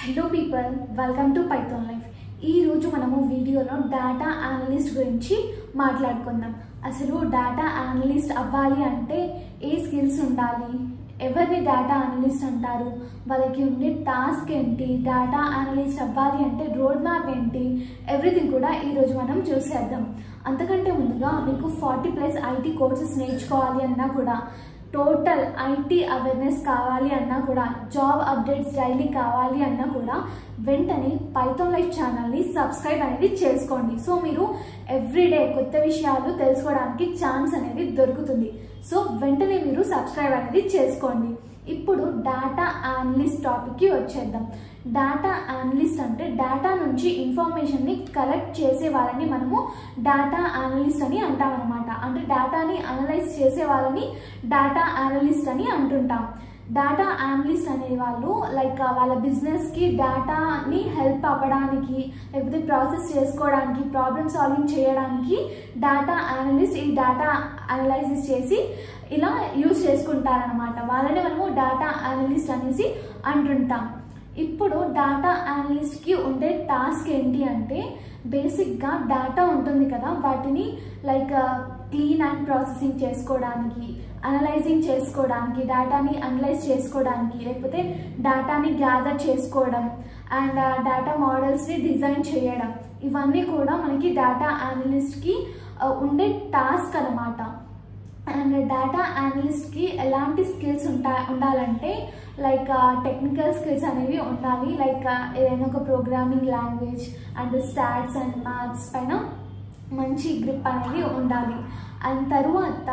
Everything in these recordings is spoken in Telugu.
Hello people, welcome to Python life. ఈరోజు మనము వీడియోలో డేటా అనలిస్ట్ గురించి మాట్లాడుకుందాం. అసలు డేటా అనలిస్ట్ అవ్వాలి అంటే ఏ స్కిల్స్ ఉండాలి, ఎవరిని డేటా అనలిస్ట్ అంటారు, వాళ్ళకి ఉండే టాస్క్ ఏంటి, డేటా అనలిస్ట్ అవ్వాలి అంటే రోడ్ మ్యాప్ ఏంటి, ఎవ్రీథింగ్ కూడా ఈరోజు మనం చూసేద్దాం. అంతకంటే ముందుగా మీకు 40+ ఐటీ కోర్సెస్ నేర్చుకోవాలి అన్నా కూడా, టోటల్ ఐటీ అవేర్నెస్ కావాలి అన్నా కూడా, జాబ్ అప్డేట్స్ డైలీ కావాలి అన్నా కూడా వెంటనే పైథాన్ లైఫ్ ఛానల్ని సబ్స్క్రైబ్ అనేది చేసుకోండి. సో మీరు ఎవ్రీడే కొత్త విషయాలు తెలుసుకోవడానికి ఛాన్స్ అనేది దొరుకుతుంది. సో వెంటనే మీరు సబ్స్క్రైబ్ అనేది చేసుకోండి. ఇప్పుడు డేటా అనలిస్ట్ టాపిక్కి వచ్చేద్దాం. డేటా అనలిస్ట్ అంటే డేటా నుంచి ఇన్ఫర్మేషన్ని కలెక్ట్ చేసే వాళ్ళని మనము డేటా అనలిస్ట్ అని అంటాం అనమాట. అంటే డేటాని అనలైజ్ చేసే వాళ్ళని డేటా అనలిస్ట్ అని అంటుంటాం. డేటా అనలిస్ట్ అనే వాళ్ళు లైక్ వాళ్ళ బిజినెస్కి డేటాని హెల్ప్ అవ్వడానికి, లేకపోతే ప్రాసెస్ చేసుకోవడానికి, ప్రాబ్లమ్ సాల్వింగ్ చేయడానికి డేటా అనలిస్ట్ ఈ డేటా అనలైసిస్ చేసి ఇలా యూజ్ చేసుకుంటారనమాట. వాళ్ళని మనము డేటా అనలిస్ట్ అనేసి అంటుంటాం. ఇప్పుడు డేటా అనలిస్ట్కి ఉండే టాస్క్ ఏంటి అంటే, బేసిక్గా డేటా ఉంటుంది కదా, వాటిని లైక్ క్లీన్ అండ్ ప్రాసెసింగ్ చేసుకోవడానికి, అనలైజింగ్ చేసుకోవడానికి, డేటాని అనలైజ్ చేసుకోవడానికి, లేకపోతే డేటాని గ్యాదర్ చేసుకోవడం అండ్ డేటా మోడల్స్ని డిజైన్ చేయడం, ఇవన్నీ కూడా మనకి డేటా అనలిస్ట్కి ఉండే టాస్క్ అనమాట. అండ్ డేటా అనలిస్ట్కి ఎలాంటి స్కిల్స్ ఉండాలంటే లైక్ టెక్నికల్ స్కిల్స్ అనేవి ఉండాలి. లైక్ ఏదైనా ఒక programming language and stats and maths పైన మంచి గ్రిప్ అనేది ఉండాలి. అండ్ తరువాత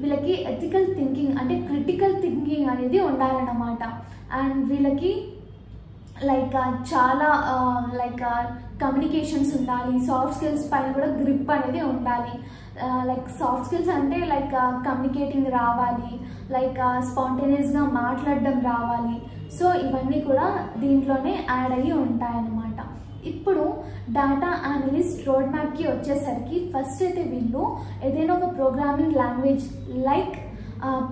వీళ్ళకి ఎథికల్ థింకింగ్ అంటే క్రిటికల్ థింకింగ్ అనేది ఉండాలన్నమాట. అండ్ వీళ్ళకి లైక్ చాలా లైక్ కమ్యూనికేషన్స్ ఉండాలి. సాఫ్ట్ స్కిల్స్ పైన కూడా గ్రిప్ అనేది ఉండాలి. లైక్ సాఫ్ట్ స్కిల్స్ అంటే లైక్ కమ్యూనికేటింగ్ రావాలి, లైక్ స్పాంటేనియస్గా మాట్లాడడం రావాలి. సో ఇవన్నీ కూడా దీంట్లోనే యాడ్ అయ్యి ఉంటాయన్నమాట. ఇప్పుడు డేటా అనలిస్ట్ రోడ్ మ్యాప్కి వచ్చేసరికి ఫస్ట్ అయితే వీళ్ళు ఏదైనా ఒక ప్రోగ్రామింగ్ లాంగ్వేజ్ లైక్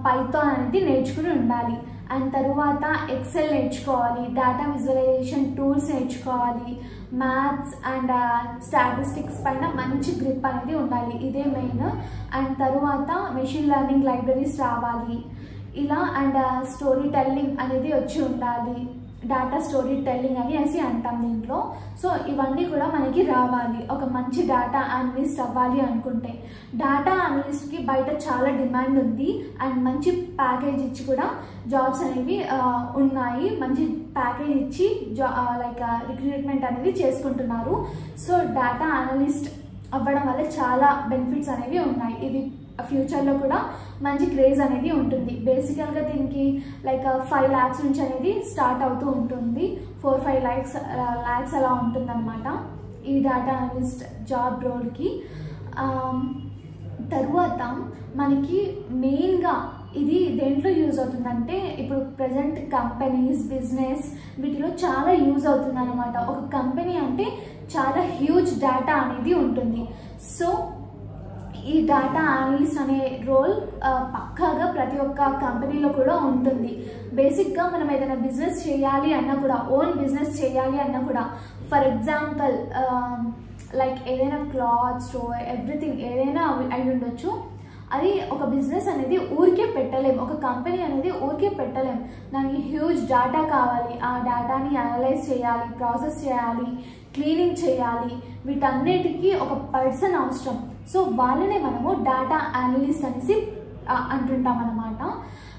పైథాన్ అనేది నేర్చుకుని ఉండాలి. అండ్ తరువాత ఎక్సెల్ నేర్చుకోవాలి, డేటా విజువలైజేషన్ టూల్స్ నేర్చుకోవాలి, మ్యాథ్స్ అండ్ స్టాటిస్టిక్స్ పైన మంచి గ్రిప్ అనేది ఉండాలి, ఇదే మెయిన్. అండ్ తరువాత మెషిన్ లెర్నింగ్ లైబ్రరీస్ రావాలి ఇలా. అండ్ స్టోరీ టెల్లింగ్ అనేది వచ్చి ఉండాలి, డేటా స్టోరీ టెల్లింగ్ అని అంటాం దీంట్లో. సో ఇవన్నీ కూడా మనకి రావాలి ఒక మంచి డేటా అనలిస్ట్ అవ్వాలి అనుకుంటే. డేటా అనలిస్ట్కి బయట చాలా డిమాండ్ ఉంది అండ్ మంచి ప్యాకేజ్ ఇచ్చి కూడా జాబ్స్ అనేవి ఉన్నాయి. మంచి ప్యాకేజ్ ఇచ్చి లైక్ రిక్రూట్మెంట్ అనేది చేసుకుంటున్నారు. సో డేటా అనలిస్ట్ అవ్వడం వల్ల చాలా బెనిఫిట్స్ అనేవి ఉన్నాయి. ఇది ఫ్యూచర్లో కూడా మంచి క్రేజ్ అనేది ఉంటుంది. బేసికల్గా దీనికి లైక్ 5 lakhs నుంచి అనేది స్టార్ట్ అవుతూ ఉంటుంది. 4-5 lakhs అలా ఉంటుందన్నమాట ఈ డేటా అనలిస్ట్ జాబ్ రోల్కి. తరువాత మనకి మెయిన్గా ఇది దేంట్లో యూజ్ అవుతుందంటే, ఇప్పుడు ప్రజెంట్ కంపెనీస్, బిజినెస్ వీటిలో చాలా యూజ్ అవుతుంది అనమాట. ఒక కంపెనీ అంటే చాలా హ్యూజ్ డేటా అనేది ఉంటుంది. సో ఈ డేటా అనలిస్ట్ అనే రోల్ పక్కాగా ప్రతి ఒక్క కంపెనీలో కూడా ఉంటుంది. బేసిక్గా మనం ఏదైనా బిజినెస్ చేయాలి అన్నా కూడా, ఓన్ బిజినెస్ చేయాలి అన్నా కూడా, ఫర్ ఎగ్జాంపుల్ లైక్ ఏదైనా క్లాత్ స్టోర్, ఎవ్రీథింగ్ ఏదైనా అయి ఉండొచ్చు. అది ఒక బిజినెస్ అనేది ఊరికే పెట్టలేం, ఒక కంపెనీ అనేది ఊరికే పెట్టలేం. దానికి హ్యూజ్ డేటా కావాలి. ఆ డేటాని అనలైజ్ చేయాలి, ప్రాసెస్ చేయాలి, క్లీనింగ్ చేయాలి. వీటన్నిటికీ ఒక పర్సన్ అవసరం. సో వాళ్ళనే మనము డేటా అనలిస్ట్ అనేసి అంటుంటాం అన్నమాట.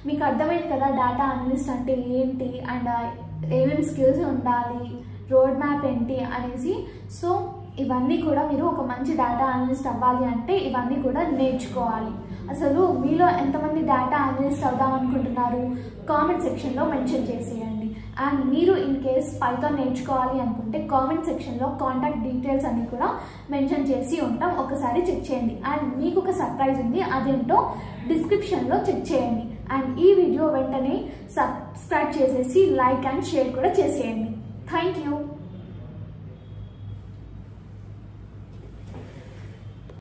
మీకు అర్థమైంది కదా డేటా అనలిస్ట్ అంటే ఏంటి అండ్ ఏమేమి స్కిల్స్ ఉండాలి, రోడ్ మ్యాప్ ఏంటి అనేసి. సో ఇవన్నీ కూడా మీరు ఒక మంచి డేటా అనలిస్ట్ అవ్వాలి అంటే ఇవన్నీ కూడా నేర్చుకోవాలి. అసలు మీలో ఎంతమంది డేటా అనలిస్ట్ అవుదాం అనుకుంటున్నారు కామెంట్ సెక్షన్లో మెన్షన్ చేసేయండి. అండ్ మీరు ఇన్ కేస్ పైథాన్ నేర్చుకోవాలి అనుకుంటే కామెంట్ సెక్షన్లో కాంటాక్ట్ డీటెయిల్స్ అన్ని కూడా మెన్షన్ చేసి ఉంటాం, ఒకసారి చెక్ చేయండి. అండ్ మీకు ఒక సర్ప్రైజ్ ఉంది, అదేంటో డిస్క్రిప్షన్లో చెక్ చేయండి. అండ్ ఈ వీడియో వెంటనే సబ్స్క్రైబ్ చేసేసి లైక్ అండ్ షేర్ కూడా చేసేయండి. Thank you.